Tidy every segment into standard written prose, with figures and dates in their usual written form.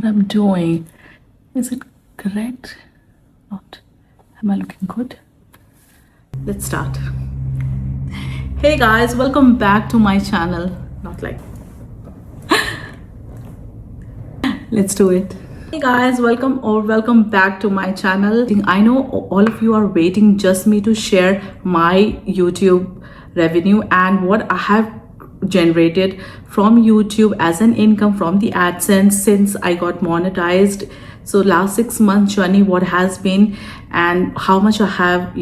I'm doing. Is it correct? Not. Am I looking good? Let's start. Hey guys, welcome back to my channel. Not like. Let's do it. Hey guys, welcome back to my channel. I know all of you are waiting just me to share my YouTube revenue and what I have generated from YouTube as an income from the AdSense since I got monetized. So last 6 months journey, what has been and how much I have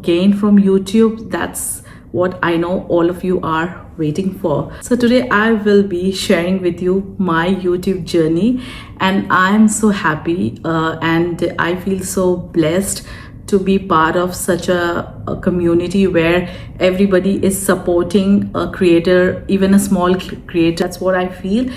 gained from YouTube. That's what I know all of you are waiting for. So today I will be sharing with you my YouTube journey, and I'm so happy and I feel so blessed to be part of such a community where everybody is supporting a creator, even a small creator. That's what I feel,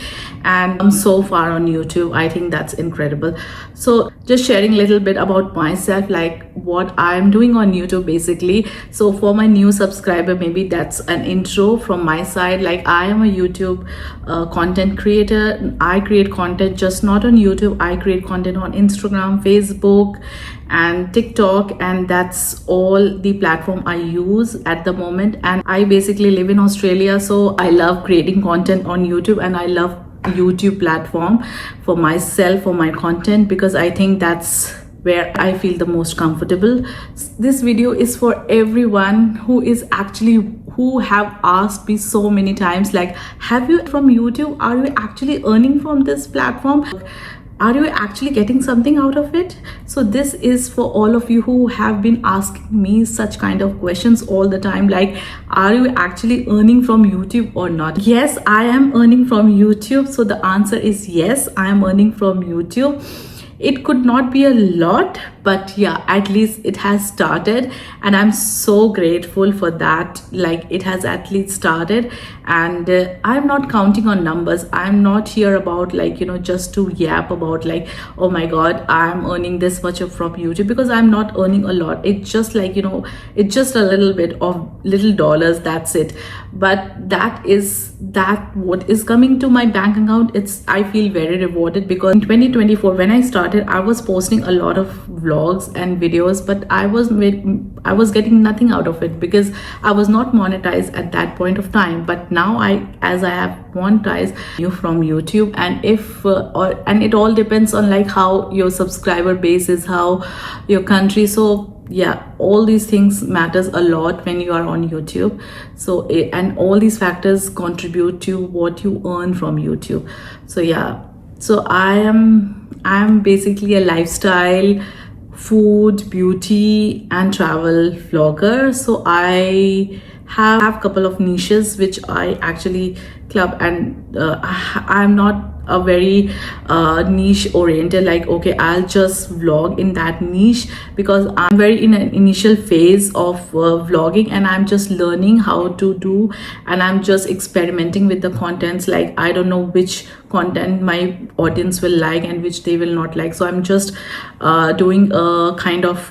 and I'm so far on YouTube. I think that's incredible. So just sharing a little bit about myself, like what I'm doing on YouTube basically. So for my new subscriber, maybe that's an intro from my side. Like I am a YouTube content creator. I create content just not on YouTube. I create content on Instagram, Facebook and TikTok, and that's all the platform I use at the moment. And I basically live in Australia, so I love creating content on YouTube, and I love YouTube platform for myself, for my content, because I think that's where I feel the most comfortable. This video is for everyone who have asked me so many times, like, have you from YouTube? Are you actually earning from this platform? Are you actually getting something out of it? So this is for all of you who have been asking me such kind of questions all the time, like, are you actually earning from YouTube or not? Yes, I am earning from YouTube. So the answer is yes, I am earning from YouTube. It could not be a lot, but yeah, at least it has started, and I'm so grateful for that. Like, it has at least started, and I'm not counting on numbers. I'm not here about just to yap about like, oh my god, I'm earning this much from YouTube, because I'm not earning a lot. It's just like it's just a little bit of little dollars, that's it. But that what is coming to my bank account, I feel very rewarded, because in 2024 when I started, I was posting a lot of vlogs and videos, but I was getting nothing out of it because I was not monetized at that point of time. But now as I have monetized you from YouTube, and and it all depends on like how your subscriber base is, how your country. So yeah, all these things matters a lot when you are on YouTube. So and all these factors contribute to what you earn from YouTube. So yeah, so I'm basically a lifestyle, food, beauty and travel vlogger. So I have a couple of niches which I actually club, and I'm not a very niche oriented, like okay, I'll just vlog in that niche, because I'm very in an initial phase of vlogging, and I'm just learning how to do, and I'm just experimenting with the contents. Like, I don't know which content my audience will like and which they will not like. So I'm just doing a kind of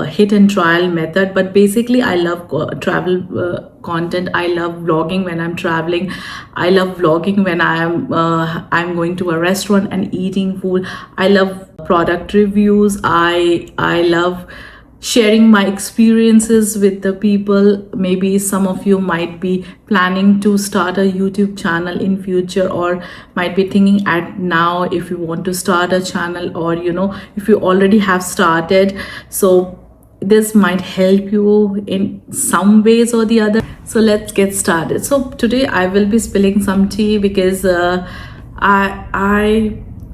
hit and trial method. But basically I love travel content. I love vlogging when I'm traveling. I love vlogging when I'm going to a restaurant and eating food. I love product reviews. I love sharing my experiences with the people. Maybe some of you might be planning to start a YouTube channel in future, or might be thinking at now if you want to start a channel, or if you already have started. So this might help you in some ways or the other. So let's get started. So today I will be spilling some tea, because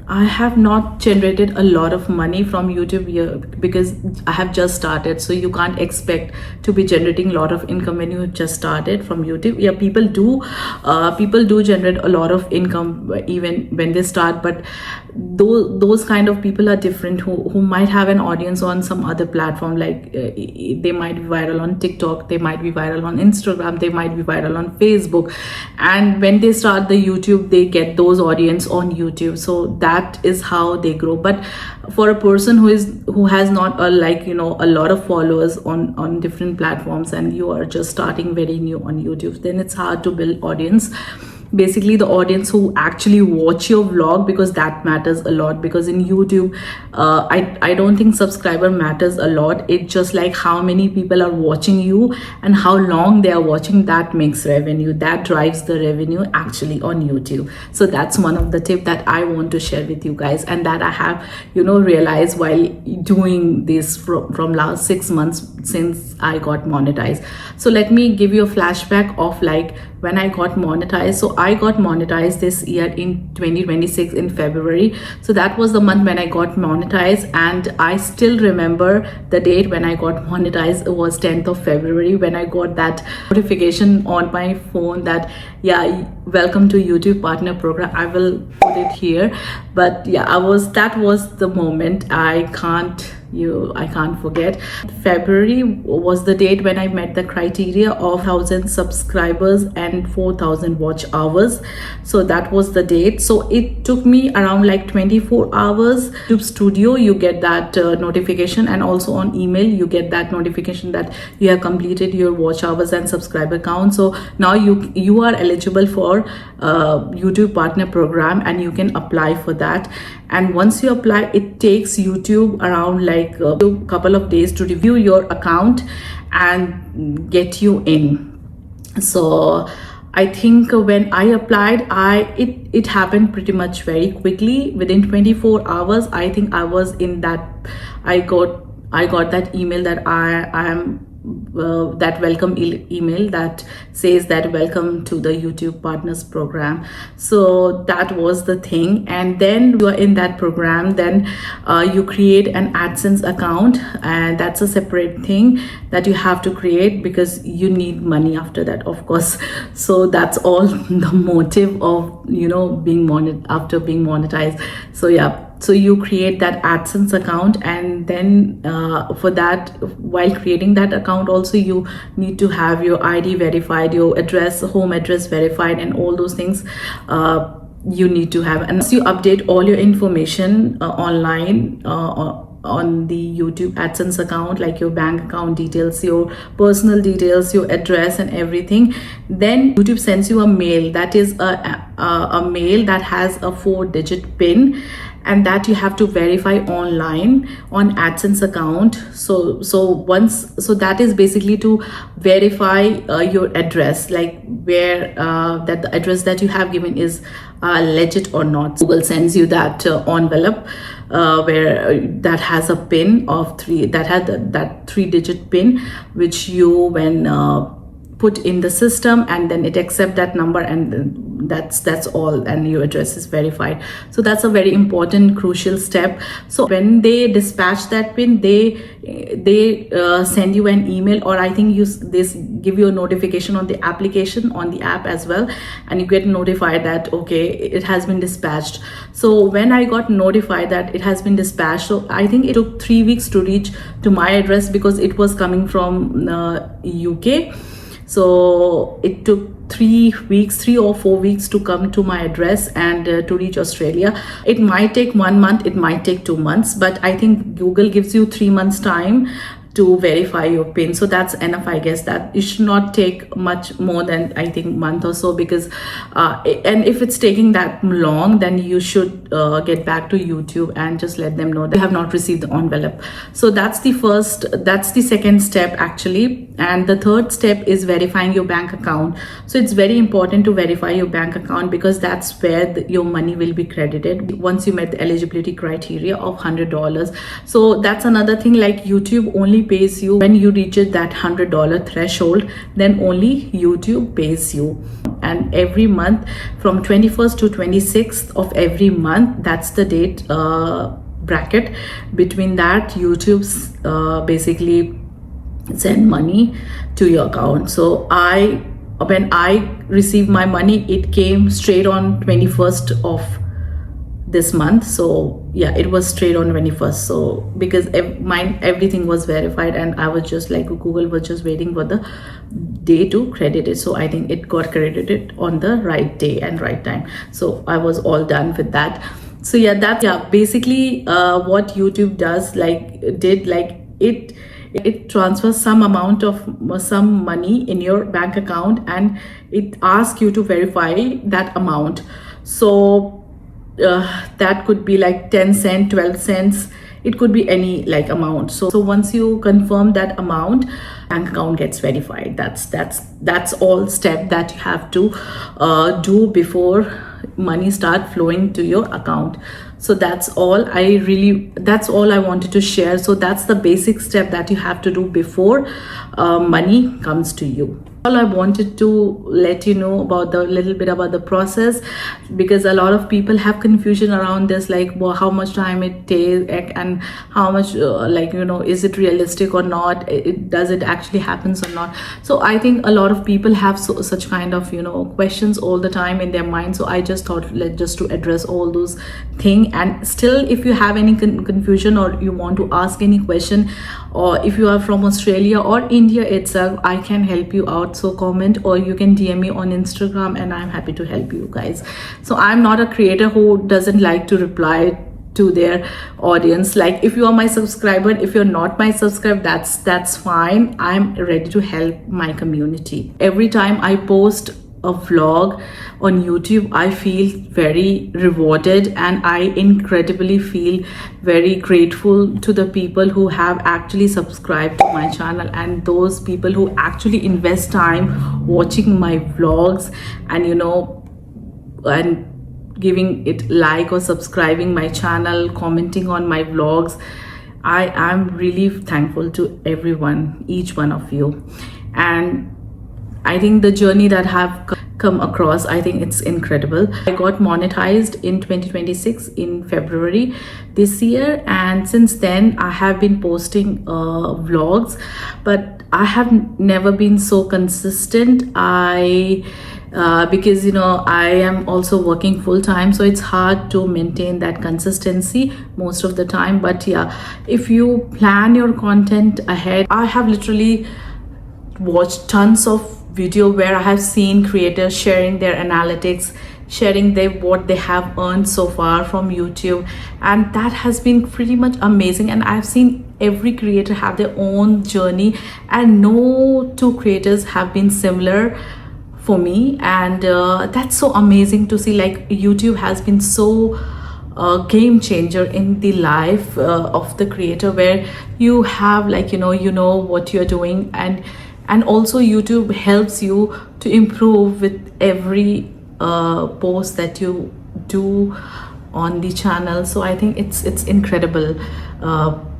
I have not generated a lot of money from YouTube here, because I have just started. So you can't expect to be generating a lot of income when you just started from YouTube. Yeah, people do generate a lot of income even when they start, but those kind of people are different, who might have an audience on some other platform. Like they might be viral on TikTok, they might be viral on Instagram, they might be viral on Facebook, and when they start the YouTube, they get those audience on YouTube. So that is how they grow. But for a person who has not a lot of followers on different platforms, and you are just starting very new on YouTube, then it's hard to build audience. basically the audience who actually watch your vlog, because that matters a lot. Because in YouTube, I don't think subscriber matters a lot. It's just like how many people are watching you and how long they are watching, that makes revenue, that drives the revenue actually on YouTube. So that's one of the tip that I want to share with you guys, and that I have realized while doing this from last 6 months since I got monetized. So let me give you a flashback of like when I got monetized. So I got monetized this year in 2026 in February. So that was the month when I got monetized, and I still remember the date when I got monetized. It was 10th of February when I got that notification on my phone that, yeah, welcome to YouTube Partner Program. I will put it here, but yeah, that was the moment I can't forget. February was the date when I met the criteria of 1,000 subscribers and 4,000 watch hours. So that was the date. So it took me around like 24 hours. YouTube Studio, you get that notification, and also on email you get that notification that you have completed your watch hours and subscriber count. So now you are eligible for YouTube Partner Program, and you can apply for that. And once you apply, it takes YouTube around like a couple of days to review your account and get you in. So I think when I applied, it happened pretty much very quickly. Within 24 hours, I think I was in that. I got that email that I am that welcome email that says that welcome to the YouTube Partners Program. So that was the thing. And then you are in that program, then you create an AdSense account, and that's a separate thing that you have to create because you need money after that, of course. So that's all the motive of being after being monetized. So yeah, so you create that AdSense account, and then for that, while creating that account also, you need to have your ID verified, your address, home address verified, and all those things you need to have. And you update all your information online on the YouTube AdSense account, like your bank account details, your personal details, your address, and everything. Then YouTube sends you a mail that is a mail that has a 4-digit PIN, and that you have to verify online on AdSense account. So that is basically to verify your address, like where that the address that you have given is legit or not. Google sends you that envelope where that has a pin of that 3-digit pin, which you put in the system, and then it accepts that number, and that's all, and your address is verified. So that's a very important, crucial step. So when they dispatch that pin, they send you an email, or I think they give you a notification on the application, on the app as well, and you get notified that okay, it has been dispatched. So when I got notified that it has been dispatched, so I think it took 3 weeks to reach to my address because it was coming from UK. So it took 3 or 4 weeks to come to my address and to reach Australia. It might take 1 month, it might take 2 months, but I think Google gives you 3 months time to verify your PIN. So that's enough, I guess. That it should not take much more than, I think, month or so, because and if it's taking that long, then you should get back to YouTube and just let them know that you have not received the envelope. So that's the second step actually. And the third step is verifying your bank account. So it's very important to verify your bank account, because that's where your money will be credited once you met the eligibility criteria of $100. So that's another thing, like YouTube only pays you when you reach that $100 threshold, then only YouTube pays you. And every month from 21st to 26th of every month, that's the date bracket. Between that, YouTube's basically send money to your account. So when I received my money, it came straight on 21st of this month. So yeah, it was straight on 21st. So because everything was verified, and I was just like, Google was just waiting for the day to credit it. So I think it got credited on the right day and right time. So I was all done with that. So yeah, that's basically what YouTube does, it transfers some money in your bank account, and it asks you to verify that amount. So that could be like 10 cent, 12 cents, it could be any like amount. So once you confirm that amount, bank account gets verified. That's all step that you have to do before money start flowing to your account. So that's all I wanted to share. So that's the basic step that you have to do before money comes to you. All I wanted to let you know about the little bit about the process, because a lot of people have confusion around this, like, well, how much time it takes and how much is it realistic or not, does it actually happens or not. So I think a lot of people have such kind of questions all the time in their mind. So I just thought just to address all those things. And still, if you have any confusion or you want to ask any question, or if you are from Australia or India itself, I can help you out. So comment, or you can DM me on Instagram, and I'm happy to help you guys. So I'm not a creator who doesn't like to reply to their audience. Like, if you are my subscriber, if you're not my subscriber, that's fine. I'm ready to help my community. Every time I post a vlog on YouTube, I feel very rewarded, and I incredibly feel very grateful to the people who have actually subscribed to my channel, and those people who actually invest time watching my vlogs and and giving it like or subscribing my channel, commenting on my vlogs. I am really thankful to everyone, each one of you. And I think the journey that have come across, I think it's incredible. I got monetized in 2026 in February this year, and since then I have been posting vlogs, but I have never been so consistent. Because I am also working full-time, so it's hard to maintain that consistency most of the time. But yeah, if you plan your content ahead, I have literally watched tons of video where I have seen creators sharing their analytics, sharing what they have earned so far from YouTube, and that has been pretty much amazing. And I've seen every creator have their own journey, and no two creators have been similar for me. And that's so amazing to see. Like, YouTube has been so game changer in the life of the creator, where you have what you're doing, and also YouTube helps you to improve with every post that you do on the channel. So I think it's incredible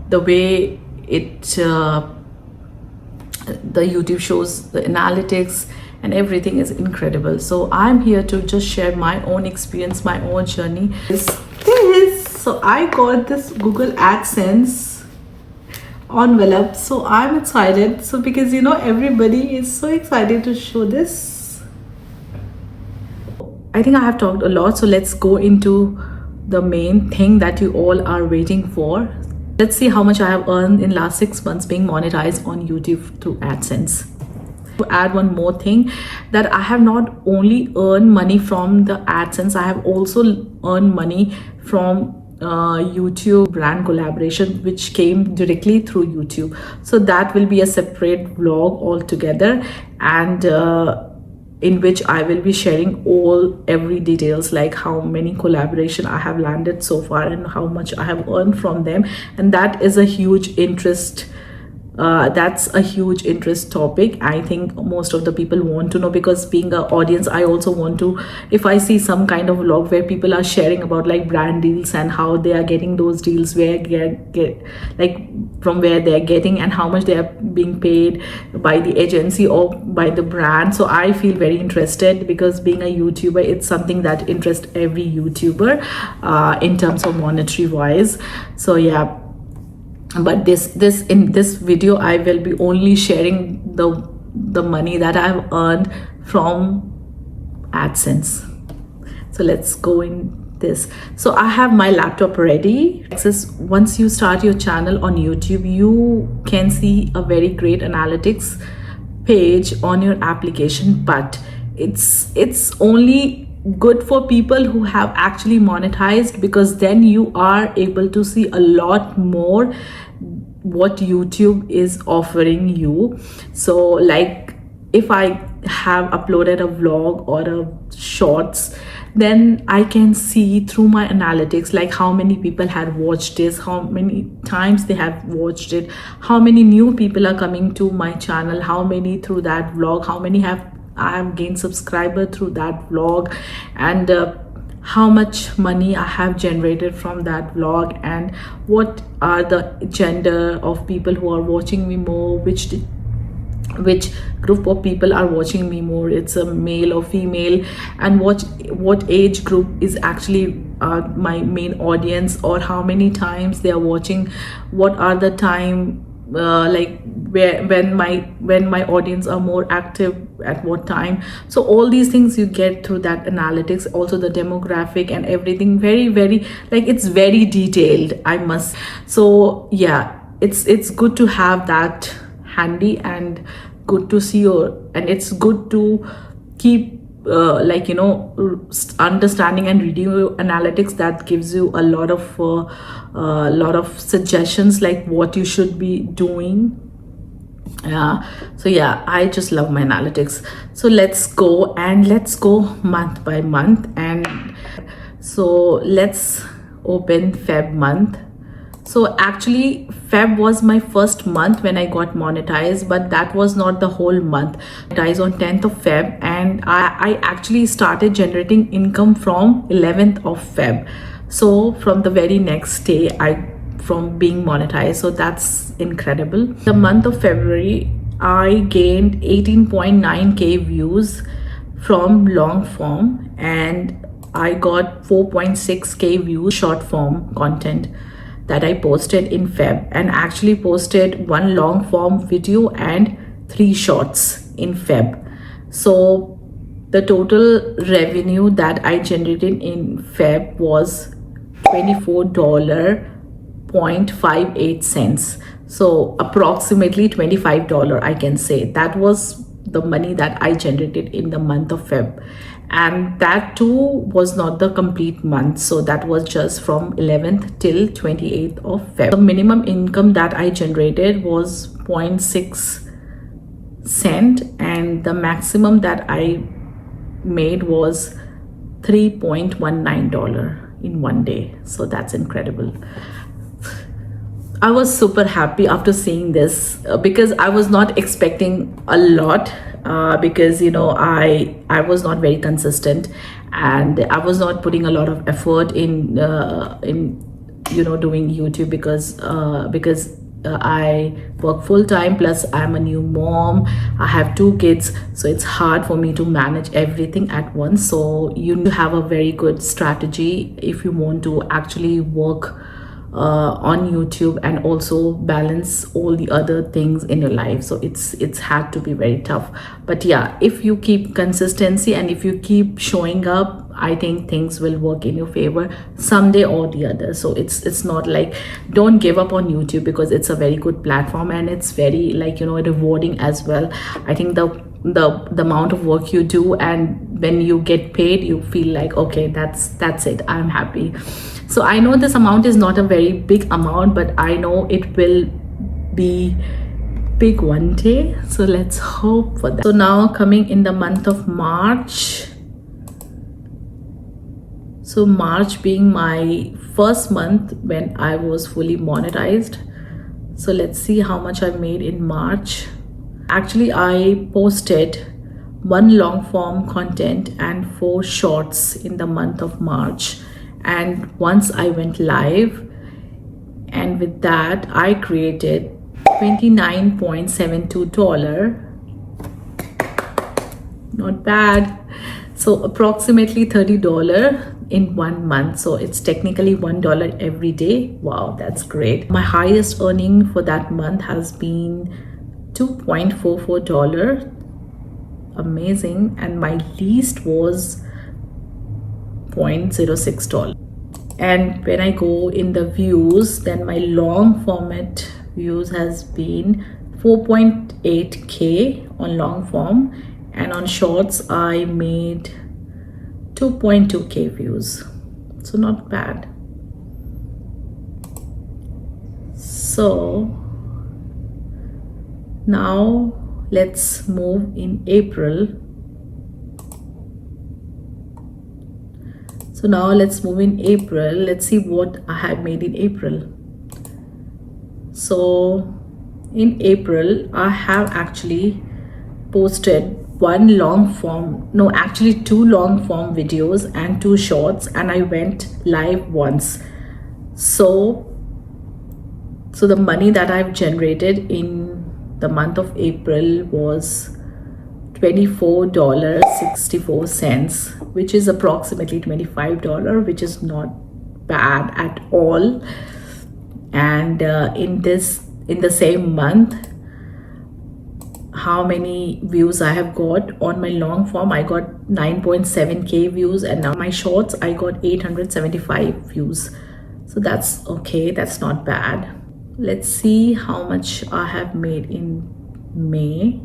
the way the YouTube shows the analytics, and everything is incredible. So I'm here to just share my own experience, my own journey. So I got this Google AdSense envelope, so I'm excited. So because everybody is so excited to show this. I think I have talked a lot, so let's go into the main thing that you all are waiting for. Let's see how much I have earned in last 6 months being monetized on YouTube through AdSense. To add one more thing, that I have not only earned money from the AdSense, I have also earned money from YouTube brand collaboration, which came directly through YouTube. So that will be a separate vlog altogether, and in which I will be sharing every details, like how many collaboration I have landed so far and how much I have earned from them. And that is a huge interest. That's a huge interest topic. I think most of the people want to know, because being an audience, I also want to, if I see some kind of vlog where people are sharing about like brand deals and how they are getting those deals, where from where they are getting and how much they are being paid by the agency or by the brand. So I feel very interested, because being a YouTuber, it's something that interests every YouTuber in terms of monetary wise. So yeah, but in this video I will be only sharing the money that I've earned from AdSense. So let's go in this. So I have my laptop ready. Once you start your channel on YouTube, you can see a very great analytics page on your application, but it's only good for people who have actually monetized, because then you are able to see a lot more what YouTube is offering you. So like if I have uploaded a vlog or a shorts, then I can see through my analytics like how many people had watched this, how many times they have watched it, how many new people are coming to my channel, how many through that vlog, how many I have gained subscriber through that vlog, and how much money I have generated from that vlog, and what are the gender of people who are watching me more, which group of people are watching me more, it's a male or female, and what age group is actually my main audience, or how many times they are watching, what are the time like when my audience are more active at what time. So all these things you get through that analytics, also the demographic and everything, very very, like it's very detailed, I must. So yeah, it's good to have that handy, and good to see and it's good to keep like understanding and reading your analytics. That gives you a lot of suggestions like what you should be doing. So yeah, I just love my analytics. So let's go month by month, and so let's open Feb month. So actually Feb was my first month when I got monetized, but that was not the whole month. Monetized on 10th of Feb, and I actually started generating income from 11th of Feb. So from the very next day from being monetized. So that's incredible. The month of February, I gained 18.9k views from long form, and I got 4.6k views short form content that I posted in Feb, and actually posted one long form video and 3 shorts in Feb. So the total revenue that I generated in Feb was $24.58. So approximately $25, I can say. That was the money that I generated in the month of Feb. And that too was not the complete month. So that was just from 11th till 28th of Feb. The minimum income that I generated was 0.6 cent, and the maximum that I made was $3.19 in one day. So that's incredible. I was super happy after seeing this because I was not expecting a lot, because I was not very consistent, and I was not putting a lot of effort in doing YouTube, because I work full-time, plus I'm a new mom, I have 2 kids, so it's hard for me to manage everything at once. So you have a very good strategy if you want to actually work on YouTube and also balance all the other things in your life. So it's had to be very tough, but yeah, if you keep consistency and if you keep showing up, I think things will work in your favor someday or the other. So it's not like, don't give up on YouTube, because it's a very good platform and it's very rewarding as well. I think the amount of work you do, and when you get paid, you feel like, okay, that's it, I'm happy. So I know this amount is not a very big amount, but I know it will be big one day. So let's hope for that. So now coming in the month of March. So March being my first month when I was fully monetized. So let's see how much I made in March. Actually, I posted 1 long form content and 4 shorts in the month of March. And once I went live, and with that I created $29.72. Not bad. So approximately $30 in 1 month. So it's technically $1 every day. Wow, that's great. My highest earning for that month has been $2.44. Amazing. And my least was $0.06. And when I go in the views, then my long format views has been 4.8k on long form, and on shorts I made 2.2k views. So not bad. So Now let's move in April. So now let's move in April. Let's see what I have made in April. So in April, I have actually posted one long form, no, actually two long form videos and two shorts, and I went live once. So the money that I've generated in the month of April was $24.64, which is approximately $25, which is not bad at all. And in the same month, how many views I have got on my long form? I got 9.7k views, and now my shorts I got 875 views. So that's okay, that's not bad. Let's see how much I have made in May.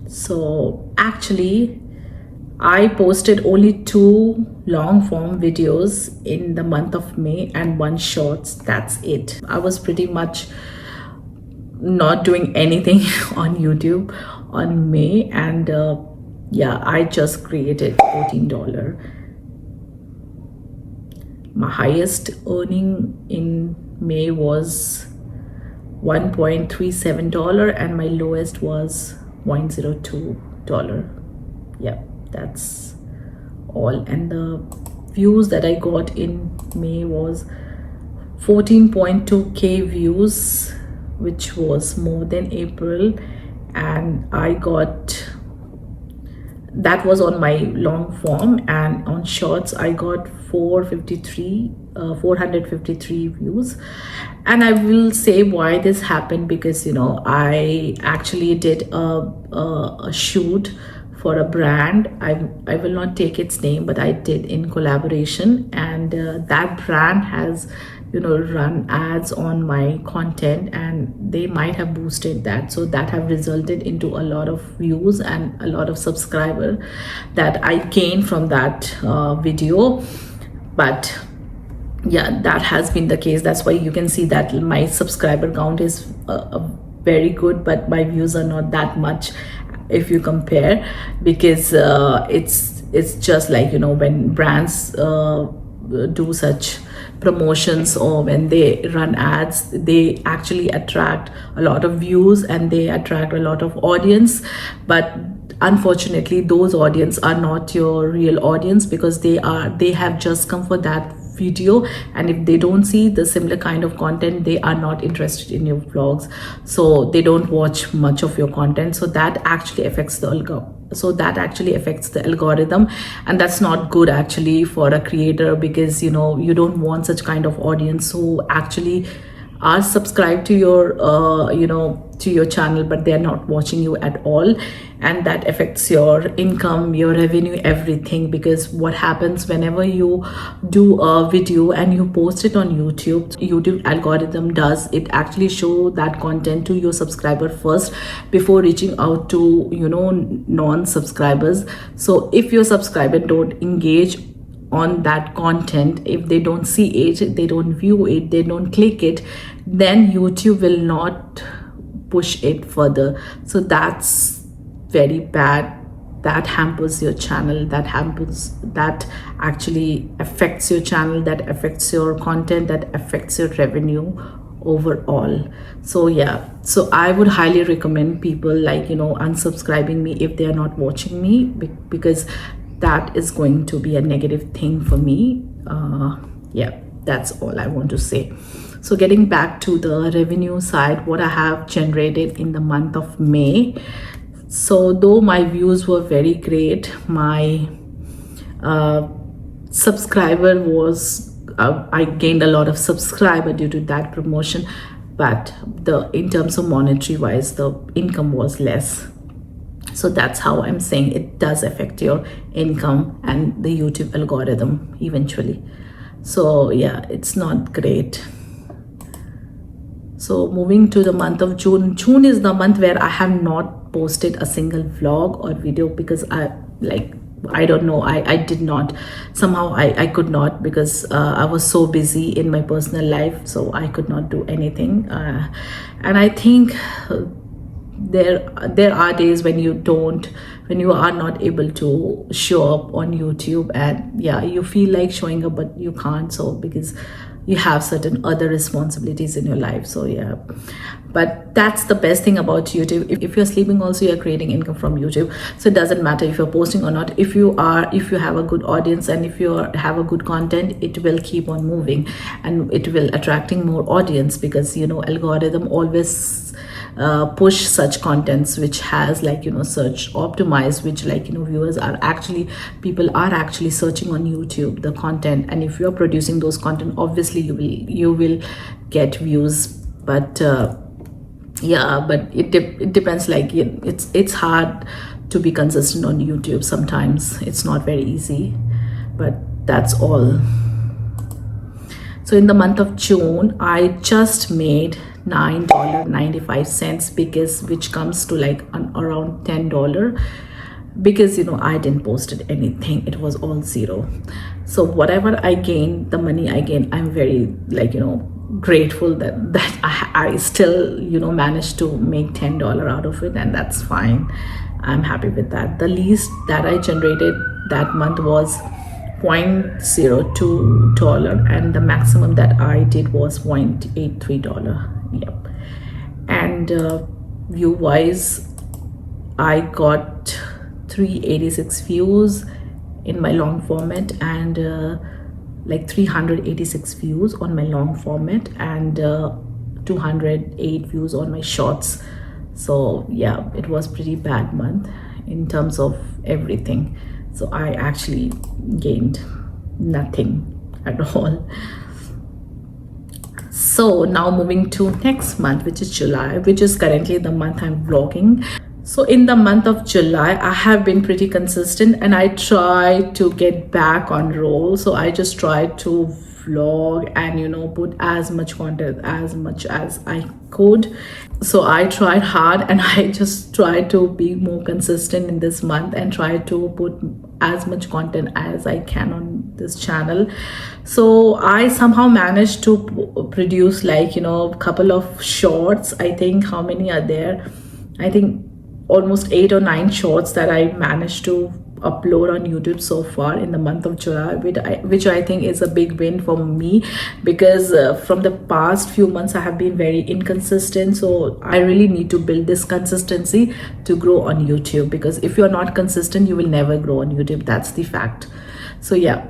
So actually I posted only two long form videos in the month of May and one shorts. That's it. I was pretty much not doing anything on YouTube on May, and yeah, I just created $14. My highest earning in May was $1.37 and my lowest was $0.02. Yeah, that's all. And the views that I got in May was 14.2k views, which was more than April. And I got, that was on my long form, and on shorts I got 453 views. And I will say why this happened, because I actually did a shoot for a brand. I will not take its name, but I did in collaboration, and that brand has run ads on my content, and they might have boosted that, so that have resulted into a lot of views and a lot of subscriber that I gained from that video. But yeah, that has been the case. That's why you can see that my subscriber count is very good, but my views are not that much if you compare, because it's just like when brands do such promotions, or when they run ads, they actually attract a lot of views and they attract a lot of audience. But unfortunately, those audience are not your real audience, because they have just come for that video, and if they don't see the similar kind of content, they are not interested in your vlogs, so they don't watch much of your content. So that actually affects the algorithm, and that's not good actually for a creator, because you don't want such kind of audience who actually are subscribed to your to your channel, but they're not watching you at all. And that affects your income, your revenue, everything. Because what happens whenever you do a video and you post it on YouTube algorithm does it actually show that content to your subscriber first before reaching out to non-subscribers. So if your subscriber don't engage on that content, if they don't see it, they don't view it, they don't click it, then YouTube will not push it further. So that's very bad. That hampers your channel, that actually affects your channel, that affects your content, that affects your revenue overall. So yeah, so I would highly recommend people unsubscribing me if they are not watching me, because that is going to be a negative thing for me. Yeah, that's all I want to say. So getting back to the revenue side, what I have generated in the month of May. So though my views were very great, my subscriber was I gained a lot of subscriber due to that promotion, but in terms of monetary wise, the income was less. So that's how I'm saying it does affect your income and the YouTube algorithm eventually. So yeah, it's not great. So moving to the month of June. June is the month where I have not posted a single vlog or video, because I don't know, I did not, somehow I could not, because I was so busy in my personal life, so I could not do anything. And I think there are days when you are not able to show up on YouTube, and yeah, you feel like showing up but you can't, so because you have certain other responsibilities in your life. So yeah, but that's the best thing about YouTube. If you're sleeping also, you're creating income from YouTube. So it doesn't matter if you're posting or not. If you have a good audience, and if you have a good content, it will keep on moving, and it will attracting more audience, because algorithm always push such contents which has search optimized, which viewers are actually, people are actually searching on YouTube the content, and if you're producing those content, obviously you will get views. But yeah, but it depends, it's hard to be consistent on YouTube. Sometimes it's not very easy, but that's all. So in the month of June, I just made $9.95, because which comes to around $10, because I didn't posted anything, it was all zero. So whatever I gain, the money I gain, I'm very grateful that I still managed to make $10 out of it, and that's fine. I'm happy with that. The least that I generated that month was $0.02, and the maximum that I did was $0.83. Yep. And view wise, I got 386 views in my long format, and 386 views on my long format, and 208 views on my shorts. So yeah, it was pretty bad month in terms of everything. So I actually gained nothing at all. So now moving to next month, which is July, which is currently the month I'm vlogging. So in the month of July, I have been pretty consistent, and I try to get back on roll. So I just try to vlog and put as much content as much as I could. So I tried hard, and I just try to be more consistent in this month and try to put as much content as I can on this channel. So I somehow managed to produce a couple of shorts. I think, how many are there? I think almost 8 or 9 shorts that I managed to upload on YouTube so far in the month of July, which I think is a big win for me, because from the past few months I have been very inconsistent. So I really need to build this consistency to grow on YouTube, because if you're not consistent, you will never grow on YouTube. That's the fact. So yeah,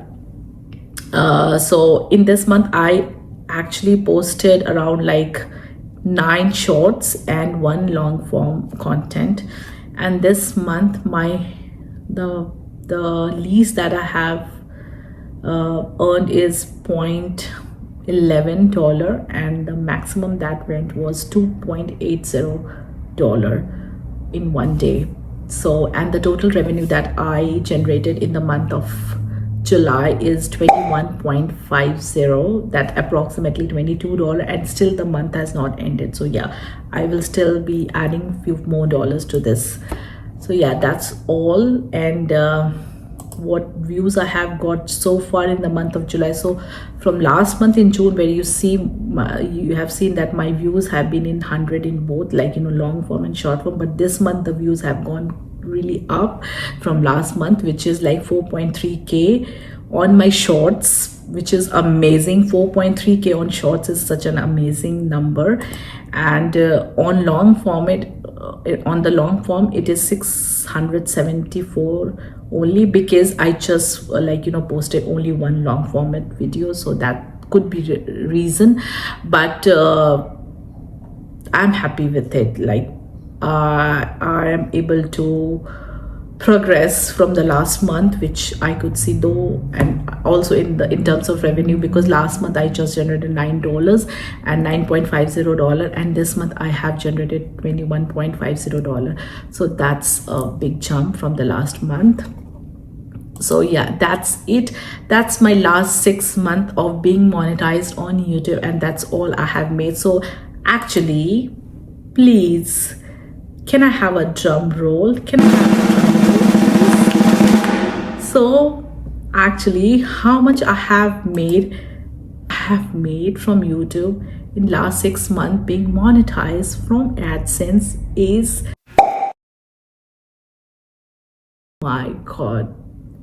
so in this month I actually posted around 9 shorts and 1 long form content. And this month the least that I have earned is $0.11, and the maximum that went was $2.80 in one day. So, and the total revenue that I generated in the month of July is 21.50, that approximately $22, and still the month has not ended. So yeah, I will still be adding a few more dollars to this. So yeah, that's all. And what views I have got so far in the month of July. So from last month in June, where you have seen that my views have been in 100 in both long form and short form, but this month the views have gone really up from last month, which is 4.3k on my shorts, which is amazing. 4.3k on shorts is such an amazing number. And on long format, on the long form, it is 674 only, because I just posted only 1 long format video, so that could be reason. But I'm happy with it. I am able to progress from the last month, which I could see though, and also in terms of revenue, because last month I just generated $9 and $9.50, and this month I have generated $21.50. So that's a big jump from the last month. So yeah, that's it. That's my last 6 months of being monetized on YouTube, and that's all I have made. So actually, please, can I have a drum roll? Can I have a drum roll, please? So actually, how much I have made from YouTube in last 6 months being monetized from AdSense is, my god,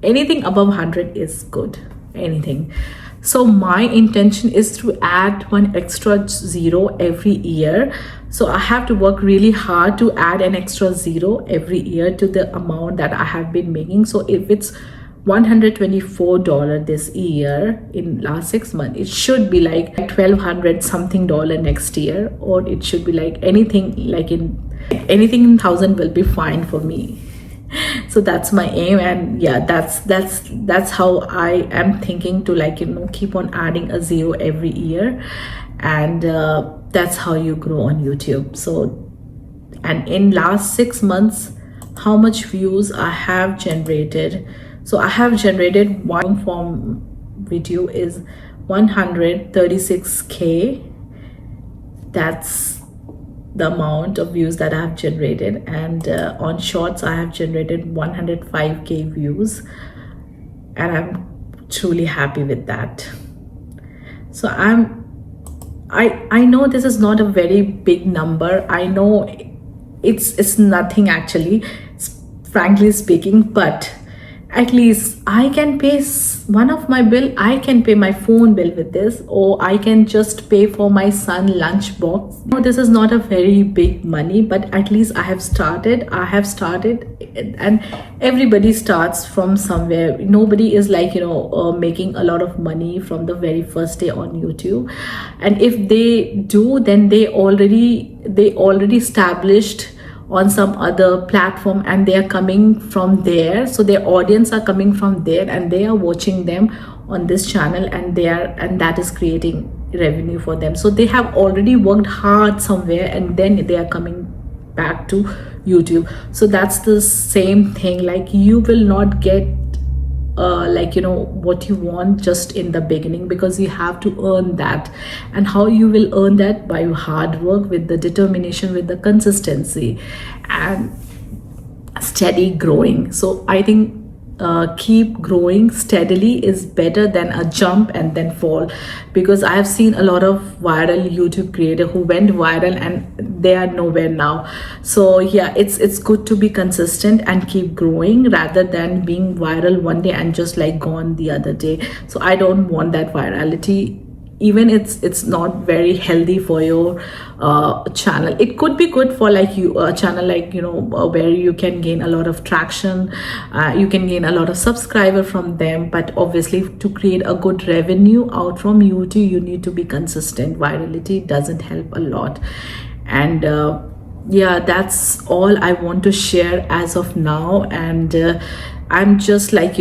anything above 100 is good. Anything. So my intention is to add one extra zero every year. So I have to work really hard to add an extra zero every year to the amount that I have been making. So if it's $124 this year in last 6 months, it should be like 1200 something dollar next year, or it should be like anything in 1,000 will be fine for me. So that's my aim, and yeah, that's how I am thinking to, like, keep on adding a zero every year. And that's how you grow on YouTube. So, and in last 6 months, how much views I have generated. So I have generated one form video is 136k. That's the amount of views that I have generated. And on shorts I have generated 105k views, and I'm truly happy with that. So I know this is not a very big number. I know it's nothing actually, frankly speaking, but at least I can pay one of my bill. I can pay my phone bill with this, or I can just pay for my son lunch box. No, this is not a very big money, but at least I have started, and everybody starts from somewhere. Nobody is like, making a lot of money from the very first day on YouTube. And if they do, then they already established on some other platform, and they are coming from there. So their audience are coming from there, and they are watching them on this channel, and that is creating revenue for them. So they have already worked hard somewhere, and then they are coming back to YouTube. So that's the same thing. Like, you will not get what you want just in the beginning, because you have to earn that. And how you will earn that? By hard work, with the determination, with the consistency, and steady growing. So I think keep growing steadily is better than a jump and then fall, because I have seen a lot of viral YouTube creator who went viral and they are nowhere now. So yeah, it's good to be consistent and keep growing, rather than being viral one day and just like gone the other day. So I don't want that virality. Even it's not very healthy for your channel. It could be good for like you a channel like where you can gain a lot of traction, you can gain a lot of subscriber from them, but obviously to create a good revenue out from YouTube, you need to be consistent. Virality doesn't help a lot. And yeah, that's all I want to share as of now. And I'm just like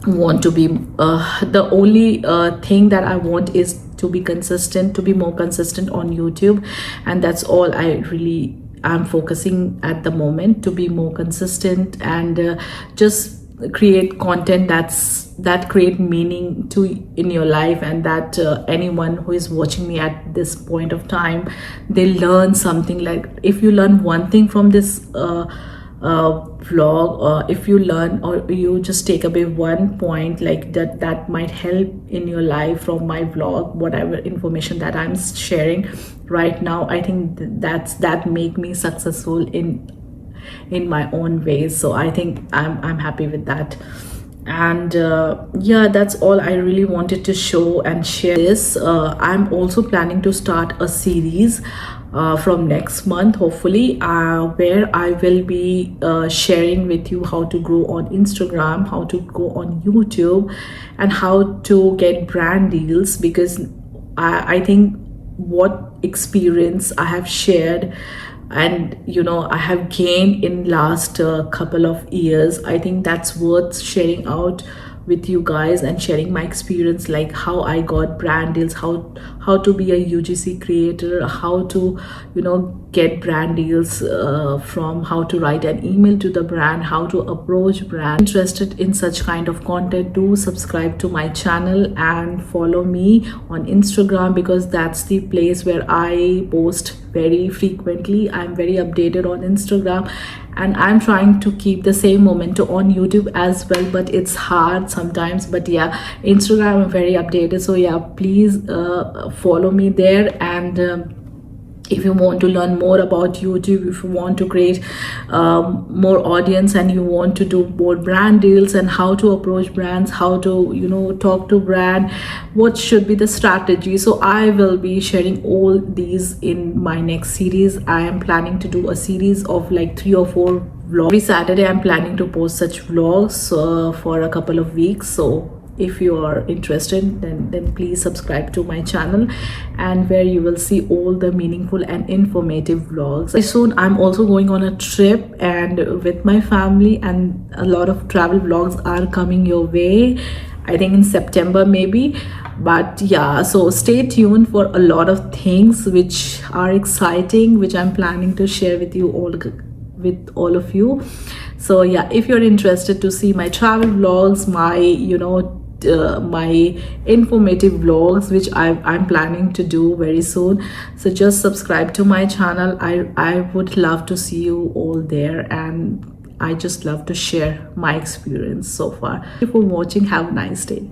want to be the only thing that I want is to be consistent, to be more consistent on YouTube. And that's all I really am focusing at the moment, to be more consistent and just create content that create meaning to in your life, and that anyone who is watching me at this point of time, they learn something. Like, if you learn one thing from this vlog, or if you learn or you just take away one point like that might help in your life from my vlog, whatever information that I'm sharing right now, I think that make me successful in my own ways. So I think I'm happy with that. And yeah, that's all I really wanted to show and share this. I'm also planning to start a series from next month, hopefully, where I will be sharing with you how to grow on Instagram, how to go on YouTube, and how to get brand deals. Because I think what experience I have shared and I have gained in last couple of years, I think that's worth sharing out with you guys and sharing my experience, like how I got brand deals, how to be a UGC creator, how to get brand deals from how to write an email to the brand, how to approach brand. Interested in such kind of content, do subscribe to my channel and follow me on Instagram, because that's the place where I post very frequently. I'm very updated on Instagram, and I'm trying to keep the same momentum on YouTube as well, but it's hard sometimes. But yeah, Instagram I'm very updated, so yeah, please follow me there. And if you want to learn more about YouTube, if you want to create more audience, and you want to do more brand deals, and how to approach brands, how to, you know, talk to brand, what should be the strategy, so I will be sharing all these in my next series. I am planning to do a series of like 3 or 4 vlogs. Every Saturday I'm planning to post such vlogs for a couple of weeks. So if you are interested, then please subscribe to my channel, and where you will see all the meaningful and informative vlogs. Very soon I'm also going on a trip and with my family, and a lot of travel vlogs are coming your way, I think in September maybe. But yeah, so stay tuned for a lot of things which are exciting, which I'm planning to share with you all, with all of you. So yeah, if you're interested to see my travel vlogs, my, you know, my informative vlogs, which I'm planning to do very soon, so just subscribe to my channel. I would love to see you all there, and I just love to share my experience so far. Thank you for watching. Have a nice day.